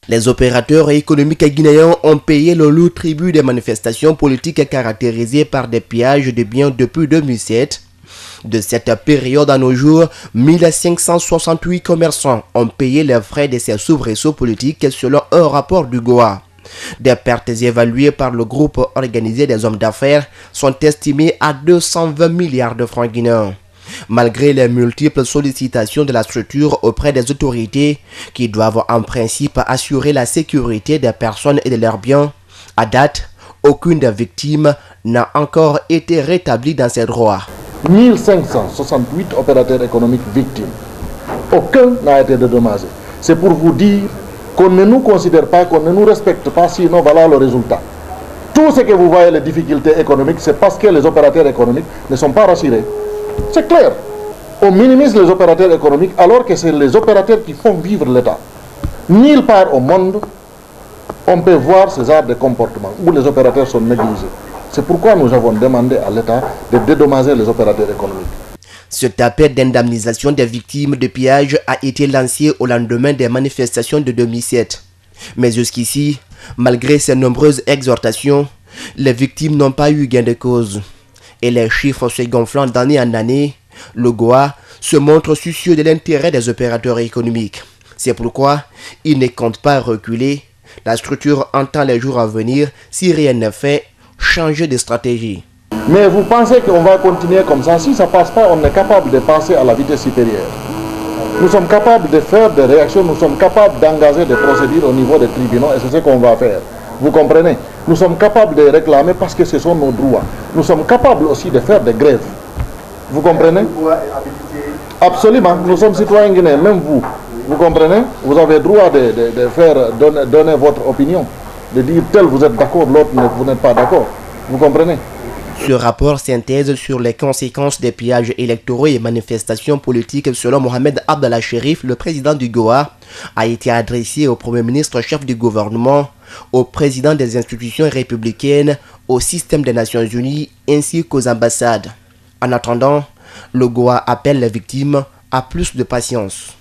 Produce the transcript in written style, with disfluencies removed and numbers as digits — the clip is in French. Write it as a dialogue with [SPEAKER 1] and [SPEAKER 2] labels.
[SPEAKER 1] Les opérateurs économiques guinéens ont payé le lourd tribut des manifestations politiques caractérisées par des pillages de biens depuis 2007. De cette période à nos jours, 1568 commerçants ont payé les frais de ces soubresauts politiques selon un rapport du GOA. Des pertes évaluées par le groupe organisé des hommes d'affaires sont estimées à 220 milliards de francs guinéens. Malgré les multiples sollicitations de la structure auprès des autorités qui doivent en principe assurer la sécurité des personnes et de leurs biens, à date, aucune des victimes n'a encore été rétablie dans ses droits.
[SPEAKER 2] 1568 opérateurs économiques victimes. Aucun n'a été dédommagé. C'est pour vous dire qu'on ne nous considère pas, qu'on ne nous respecte pas, sinon voilà le résultat. Tout ce que vous voyez, les difficultés économiques, c'est parce que les opérateurs économiques ne sont pas rassurés. C'est clair. On minimise les opérateurs économiques alors que c'est les opérateurs qui font vivre l'État. Nulle part au monde, on peut voir ce genre de comportement où les opérateurs sont négligés. C'est pourquoi nous avons demandé à l'État de dédommager les opérateurs économiques.
[SPEAKER 1] Cet appel d'indemnisation des victimes de pillage a été lancé au lendemain des manifestations de 2007. Mais jusqu'ici, malgré ces nombreuses exhortations, les victimes n'ont pas eu gain de cause. Et les chiffres se gonflant d'année en année, le GOA se montre soucieux de l'intérêt des opérateurs économiques. C'est pourquoi il ne compte pas reculer. La structure entend les jours à venir, si rien n'est fait, changer de stratégie.
[SPEAKER 2] Mais vous pensez qu'on va continuer comme ça? Si ça ne passe pas, on est capable de passer à la vitesse supérieure. Nous sommes capables de faire des réactions, nous sommes capables d'engager des procédures au niveau des tribunaux et c'est ce qu'on va faire. Vous comprenez? Nous sommes capables de réclamer parce que ce sont nos droits. Nous sommes capables aussi de faire des grèves. Vous comprenez? Absolument. Nous sommes citoyens guinéens, même vous. Vous comprenez? Vous avez droit de faire donner votre opinion, de dire tel vous êtes d'accord, l'autre vous n'êtes pas d'accord. Vous comprenez?
[SPEAKER 1] Ce rapport synthèse sur les conséquences des pillages électoraux et manifestations politiques selon Mohamed Abdallah Chérif, le président du GOA, a été adressé au Premier ministre chef du gouvernement, au président des institutions républicaines, au système des Nations Unies ainsi qu'aux ambassades. En attendant, le GOA appelle les victimes à plus de patience.